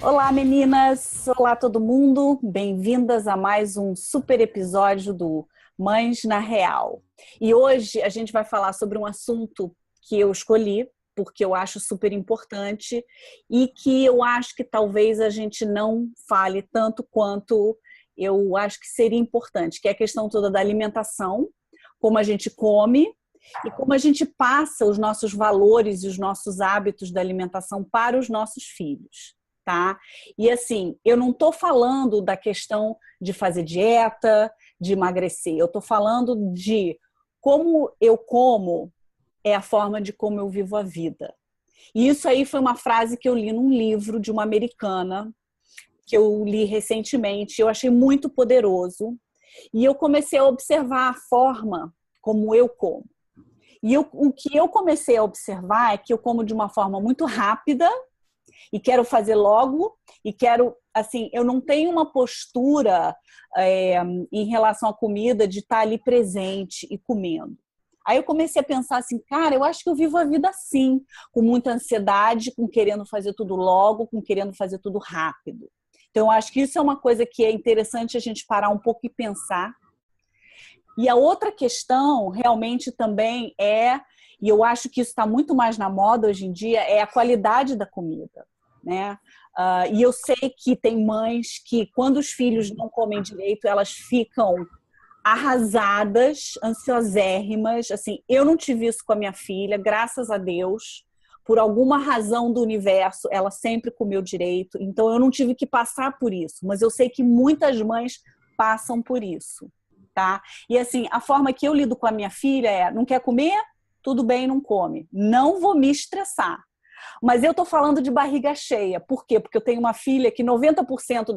Olá, meninas! Olá, todo mundo! Bem-vindas a mais um super episódio do Mães na Real. E hoje a gente vai falar sobre um assunto que eu escolhi, porque eu acho super importante e que eu acho que talvez a gente não fale tanto quanto eu acho que seria importante, que é a questão toda da alimentação, como a gente come e como a gente passa os nossos valores e os nossos hábitos da alimentação para os nossos filhos. Tá? E assim, eu não estou falando da questão de fazer dieta, de emagrecer, eu estou falando de como eu como é a forma de como eu vivo a vida. E isso aí foi uma frase que eu li num livro de uma americana, que eu li recentemente, eu achei muito poderoso, e eu comecei a observar a forma como eu como. E o que eu comecei a observar é que eu como de uma forma muito rápida, e quero fazer logo, e quero, assim, eu não tenho uma postura em relação à comida de estar ali presente e comendo. Aí eu comecei a pensar assim, cara, eu acho que eu vivo a vida assim, com muita ansiedade, com querendo fazer tudo logo, com querendo fazer tudo rápido. Então eu acho que isso é uma coisa que é interessante a gente parar um pouco e pensar. E a outra questão realmente também e eu acho que isso está muito mais na moda hoje em dia, é a qualidade da comida. Né? E eu sei que tem mães que, quando os filhos não comem direito, elas ficam arrasadas, ansiosérrimas. Assim, eu não tive isso com a minha filha, graças a Deus. Por alguma razão do universo, ela sempre comeu direito. Então, eu não tive que passar por isso. Mas eu sei que muitas mães passam por isso. Tá? E assim, a forma que eu lido com a minha filha é, não quer comer? Tudo bem, não come. Não vou me estressar. Mas eu estou falando de barriga cheia. Por quê? Porque eu tenho uma filha que 90%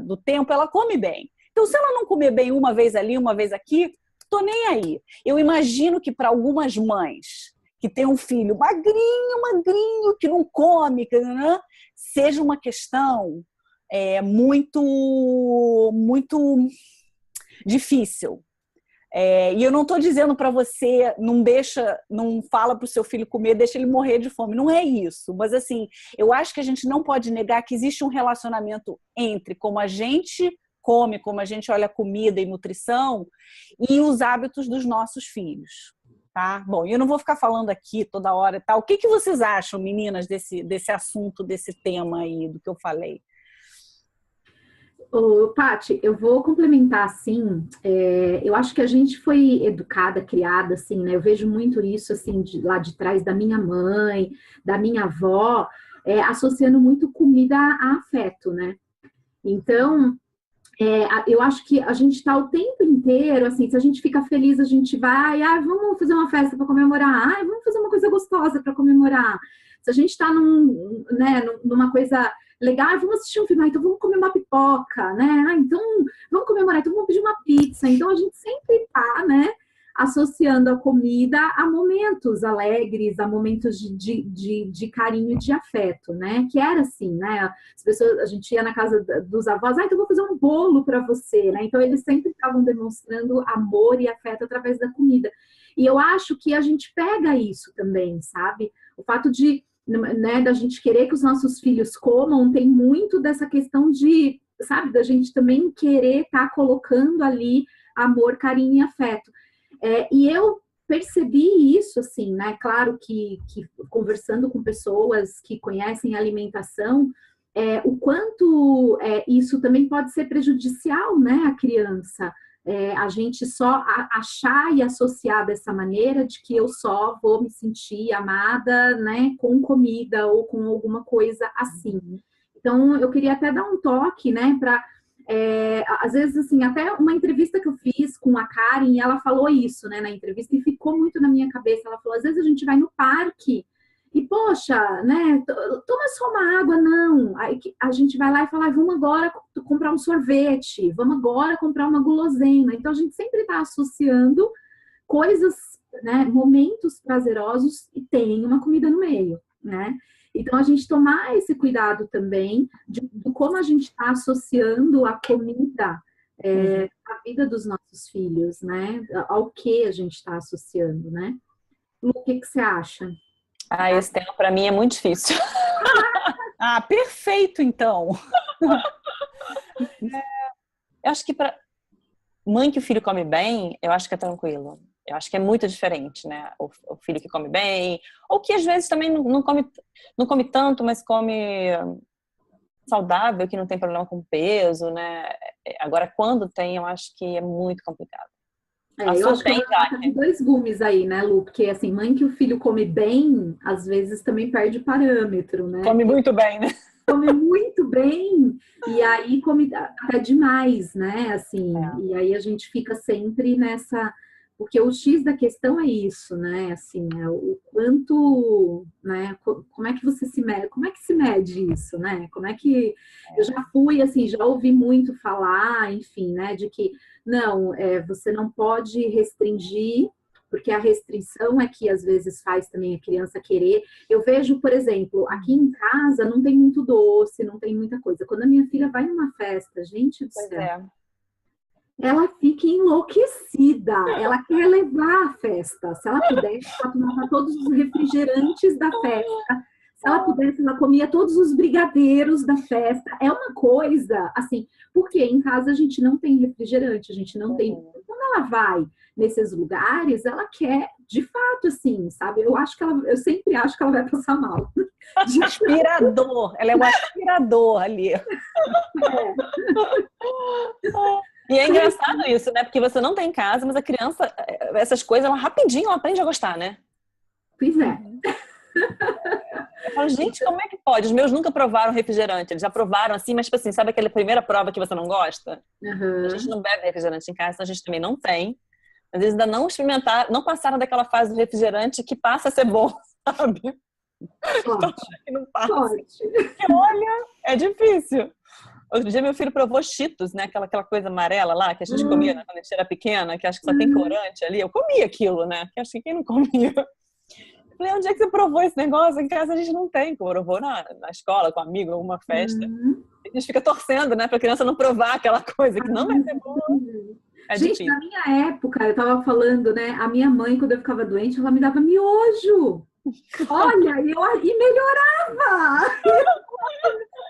do tempo ela come bem. Então, se ela não comer bem uma vez ali, uma vez aqui, estou nem aí. Eu imagino que para algumas mães que têm um filho magrinho, que não come, seja uma questão muito difícil. E eu não estou dizendo para você, não fala para o seu filho comer, deixa ele morrer de fome. Não é isso. Mas assim, eu acho que a gente não pode negar que existe um relacionamento entre como a gente come, como a gente olha comida e nutrição e os hábitos dos nossos filhos. Tá? Bom, eu não vou ficar falando aqui toda hora. Tá? O que vocês acham, meninas, desse assunto, desse tema aí, do que eu falei? Paty, eu vou complementar assim. Eu acho que a gente foi educada, criada assim, né? Eu vejo muito isso assim lá de trás da minha mãe, da minha avó, associando muito comida a afeto, né? Então, eu acho que a gente está o tempo inteiro, assim, se a gente fica feliz, a gente vai, vamos fazer uma festa para comemorar, vamos fazer uma coisa gostosa para comemorar. Se a gente está numa coisa legal, vamos assistir um filme, então vamos comer uma pipoca, né? Então vamos comemorar, então vamos pedir uma pizza. Então a gente sempre está, né, associando a comida a momentos alegres, a momentos de carinho e de afeto, né? Que era assim, né? As pessoas, a gente ia na casa dos avós, então vou fazer um bolo para você, né? Então eles sempre estavam demonstrando amor e afeto através da comida. E eu acho que a gente pega isso também, sabe? O fato da gente querer que os nossos filhos comam tem muito dessa questão sabe, da gente também querer estar colocando ali amor, carinho e afeto. E eu percebi isso, assim, né? Claro que conversando com pessoas que conhecem alimentação, o quanto isso também pode ser prejudicial, né, à criança. A gente só achar e associar dessa maneira de que eu só vou me sentir amada, né, com comida ou com alguma coisa assim. Então, eu queria até dar um toque, né, para às vezes, assim, até uma entrevista que eu fiz com a Karen, ela falou isso, né, na entrevista, e ficou muito na minha cabeça. Ela falou, às vezes a gente vai no parque e, poxa, né, toma só uma água, não. Aí a gente vai lá e fala, vamos agora comprar um sorvete, vamos agora comprar uma guloseima. Então, a gente sempre está associando coisas, né, momentos prazerosos e tem uma comida no meio, né? Então, a gente tomar esse cuidado também de como a gente está associando a comida à vida dos nossos filhos, né? Ao que a gente está associando, né? Lu, o que você acha? Esse tema para mim é muito difícil. Ah, perfeito, então. Eu acho que para mãe que o filho come bem, eu acho que é tranquilo. Eu acho que é muito diferente, né? O filho que come bem, ou que às vezes também não come tanto, mas come saudável, que não tem problema com peso, né? Agora, quando tem, eu acho que é muito complicado. Eu acho que é uma faca de dois gumes aí, né, Lu? Porque, assim, mãe que o filho come bem, às vezes também perde o parâmetro, né? Come muito bem, né? Come muito bem, e aí come até demais, né? Assim, e aí a gente fica sempre nessa. Porque o X da questão é isso, né? Assim, é o quanto, né? Como é que você se mede? Como é que se mede isso, né? Como é que eu já fui, assim, já ouvi muito falar, enfim, né? De que não, você não pode restringir, porque a restrição é que às vezes faz também a criança querer. Eu vejo, por exemplo, aqui em casa não tem muito doce, não tem muita coisa. Quando a minha filha vai numa festa, gente do céu, ela fica enlouquecida. Ela quer levar a festa. Se ela pudesse, ela tomava todos os refrigerantes da festa. Se ela pudesse, ela comia todos os brigadeiros da festa. É uma coisa, assim, porque em casa a gente não tem refrigerante, a gente não tem. Quando ela vai nesses lugares, ela quer, de fato, assim, sabe? Eu sempre acho que ela vai passar mal. Aspirador, ela é um aspirador ali. E é engraçado isso, né? Porque você não tem em casa, mas a criança, essas coisas, ela rapidinho ela aprende a gostar, né? Pois é. Eu falo, gente, como é que pode? Os meus nunca provaram refrigerante. Eles já provaram assim, mas tipo assim, sabe aquela primeira prova que você não gosta? A gente não bebe refrigerante em casa, então a gente também não tem. Às vezes ainda não experimentaram, não passaram daquela fase do refrigerante que passa a ser bom, sabe? Forte. Não passa. Porque, olha, é difícil. Outro dia meu filho provou Cheetos, né? Aquela coisa amarela lá que a gente comia, né, quando a gente era pequena, que acho que só tem corante ali. Eu comia aquilo, né? Que acho que quem não comia. Eu falei, onde é que você provou esse negócio? Em casa a gente não tem. Provou na escola, com um amigo, alguma festa. A gente fica torcendo, né? Pra criança não provar aquela coisa que não vai ser boa. É gente, difícil. na minha época, eu tava falando, né? A minha mãe, quando eu ficava doente, ela me dava miojo. Olha, e melhorava!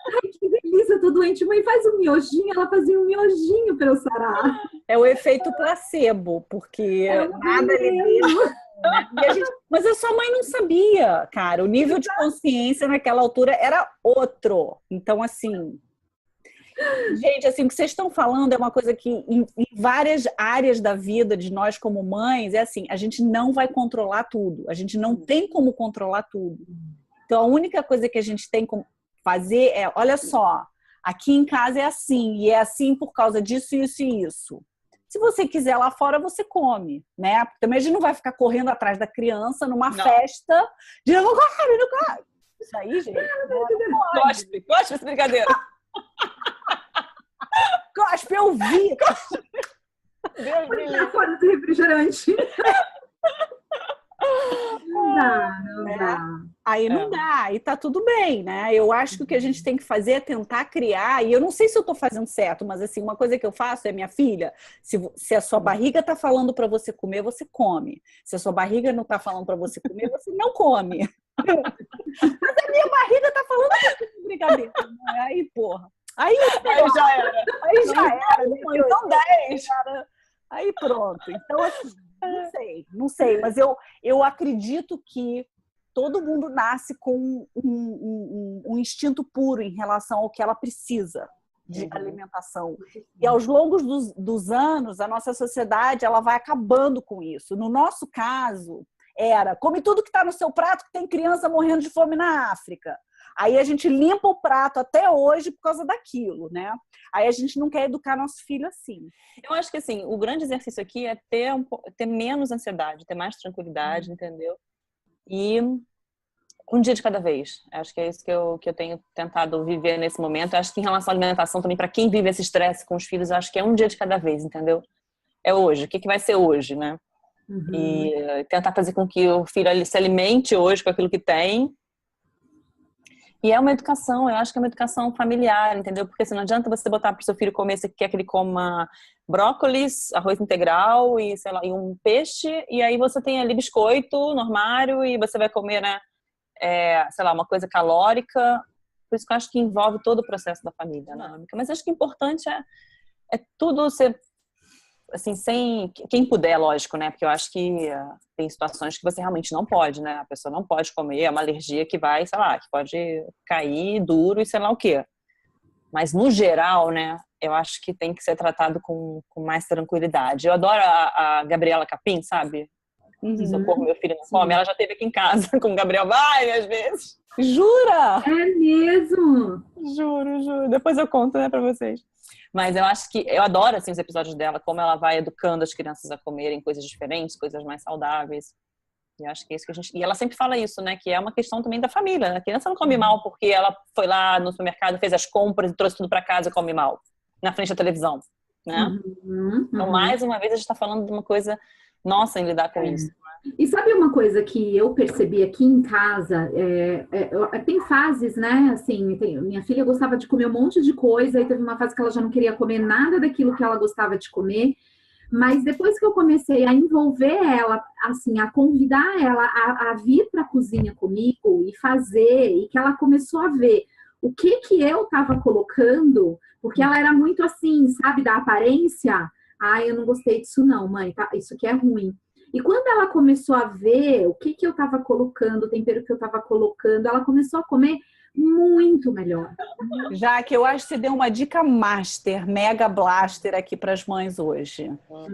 Ai, que delícia, eu tô doente. Mãe, faz um miojinho. Ela fazia um miojinho para eu sarar. É o efeito placebo, porque nada ali dentro. Mas a sua mãe não sabia, cara. O nível de consciência naquela altura era outro. Então, assim. Gente, assim, o que vocês estão falando é uma coisa que em várias áreas da vida de nós como mães, é assim, a gente não vai controlar tudo. A gente não tem como controlar tudo. Então, a única coisa que a gente tem como fazer é, olha só, aqui em casa é assim, e é assim por causa disso, isso e isso. Se você quiser lá fora, você come, né? Porque também a gente não vai ficar correndo atrás da criança numa festa de não come, não come. Isso aí, gente. Cospe essa brincadeira. Cospe, eu vi. Deus me livre. Fora do refrigerante. Não dá. Aí não dá, e tá tudo bem, né? Eu acho que o que a gente tem que fazer é tentar criar, e eu não sei se eu tô fazendo certo, mas assim, uma coisa que eu faço é, minha filha, se a sua barriga tá falando para você comer, você come. Se a sua barriga não tá falando para você comer, você não come. Mas a minha barriga tá falando pra você comer brincadeira. Aí, porra. Aí já era. Aí já era. Então 10. Aí pronto. Então, assim, não sei, mas eu acredito que todo mundo nasce com um instinto puro em relação ao que ela precisa de alimentação. E aos longos dos anos, a nossa sociedade ela vai acabando com isso. No nosso caso, come tudo que está no seu prato, que tem criança morrendo de fome na África. Aí a gente limpa o prato até hoje por causa daquilo, né? Aí a gente não quer educar nosso filho assim. Eu acho que assim, o grande exercício aqui é ter menos ansiedade, ter mais tranquilidade, entendeu? E um dia de cada vez. Acho que é isso que eu tenho tentado viver nesse momento. Acho que em relação à alimentação também, para quem vive esse estresse com os filhos, acho que é um dia de cada vez, entendeu? É hoje. O que vai ser hoje, né? E tentar fazer com que o filho se alimente hoje com aquilo que tem. E é uma educação, eu acho que é uma educação familiar, entendeu? Porque assim, não adianta você botar para o seu filho comer, você quer que ele coma brócolis, arroz integral e, sei lá, e um peixe, e aí você tem ali biscoito no armário e você vai comer, né, sei lá, uma coisa calórica. por isso que eu acho que envolve todo o processo da família, né? Mas acho que o importante é tudo ser, assim, sem... Quem puder, lógico, né? Porque eu acho que tem situações que você realmente não pode, né? A pessoa não pode comer, é uma alergia que vai, sei lá, que pode cair duro e sei lá o quê. Mas, no geral, né? Eu acho que tem que ser tratado com mais tranquilidade. Eu adoro a Gabriela Capim, sabe? Socorro, meu filho não come. Ela já esteve aqui em casa com o Gabriel várias vezes. Jura? É mesmo? Juro. Depois eu conto, né, pra vocês. Mas eu acho que... Eu adoro, assim, os episódios dela, como ela vai educando as crianças a comerem coisas diferentes, coisas mais saudáveis. E acho que é isso que a gente... E ela sempre fala isso, né? Que é uma questão também da família. A criança não come mal porque ela foi lá no supermercado, fez as compras e trouxe tudo pra casa e come mal. Na frente da televisão, né? Então, mais uma vez, a gente tá falando de uma coisa nossa em lidar com isso. E sabe uma coisa que eu percebi aqui em casa? Tem fases, né? Assim, minha filha gostava de comer um monte de coisa, e teve uma fase que ela já não queria comer nada daquilo que ela gostava de comer. Mas depois que eu comecei a envolver ela, assim, a convidar ela a vir para a cozinha comigo e fazer, e que ela começou a ver o que eu estava colocando, porque ela era muito assim, sabe, da aparência. Eu não gostei disso não, mãe, tá? Isso aqui é ruim. E quando ela começou a ver o que eu estava colocando, o tempero que eu estava colocando, ela começou a comer muito melhor. Já que eu acho que você deu uma dica master, mega blaster aqui para as mães hoje.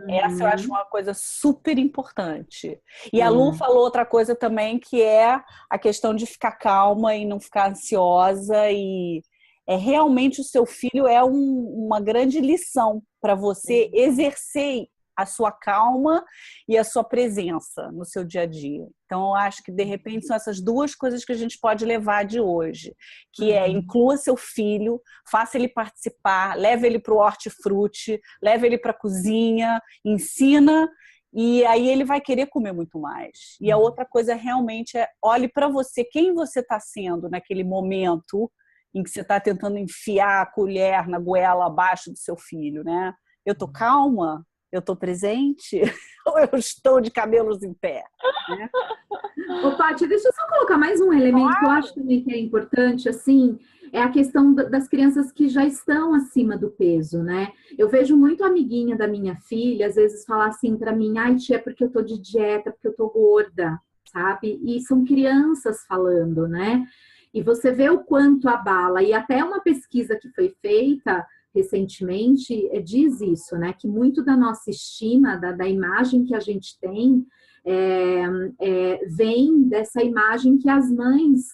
Essa eu acho uma coisa super importante. E a Lu falou outra coisa também, que é a questão de ficar calma e não ficar ansiosa. E realmente o seu filho é uma grande lição para você exercer a sua calma e a sua presença no seu dia a dia. Então, eu acho que, de repente, são essas duas coisas que a gente pode levar de hoje, que inclua seu filho, faça ele participar, leve ele para o hortifruti, leve ele para a cozinha, ensina, e aí ele vai querer comer muito mais. E a outra coisa realmente olhe para você, quem você está sendo naquele momento em que você está tentando enfiar a colher na goela abaixo do seu filho, né? Eu tô calma? Eu estou presente ou eu estou de cabelos em pé? Né? Ô, Paty, deixa eu só colocar mais um elemento que eu acho também que é importante, assim, é a questão das crianças que já estão acima do peso, né? Eu vejo muito amiguinha da minha filha, às vezes falar assim para mim, ai, tia, é porque eu tô de dieta, porque eu tô gorda, sabe? E são crianças falando, né? E você vê o quanto abala, e até uma pesquisa que foi feita recentemente diz isso, né? Que muito da nossa estima, da imagem que a gente tem, vem dessa imagem que as mães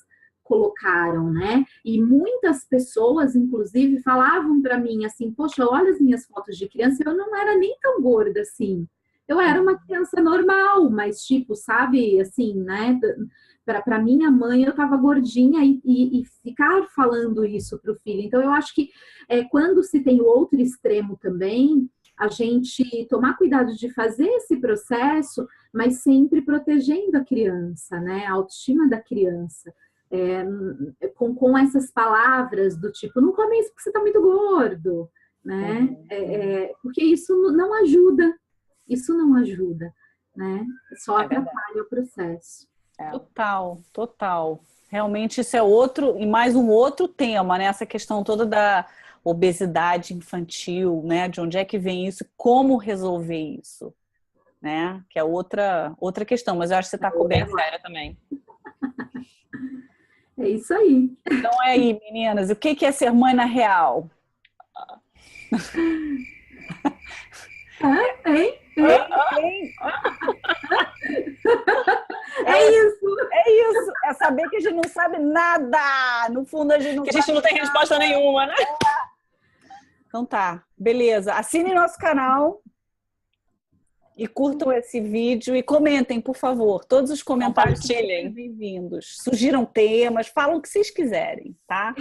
colocaram, né? E muitas pessoas, inclusive, falavam para mim assim, poxa, olha as minhas fotos de criança, eu não era nem tão gorda assim. Eu era uma criança normal, mas tipo, sabe, assim, né? Para minha mãe, eu estava gordinha e ficar falando isso para o filho. Então, eu acho que quando se tem o outro extremo também, a gente tomar cuidado de fazer esse processo, mas sempre protegendo a criança, né? A autoestima da criança. Com essas palavras do tipo, não come isso porque você está muito gordo, né? Porque isso não ajuda. Isso não ajuda, né? Só atrapalha o processo. Total. Realmente isso é outro, e mais um outro tema, né? Essa questão toda da obesidade infantil, né? De onde é que vem isso, como resolver isso, né? Que é outra questão, mas eu acho que você está coberta. Bem séria também. É isso aí. Então é aí, meninas, o que é ser mãe na real? Hein? É isso. É saber que a gente não sabe nada. No fundo, a gente não que a gente não tem resposta nenhuma, né? Então tá, beleza. Assinem nosso canal e curtam esse vídeo e comentem, por favor. Todos os comentários são bem-vindos. Sugiram temas, falam o que vocês quiserem, tá?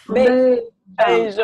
Beijo. Beijo.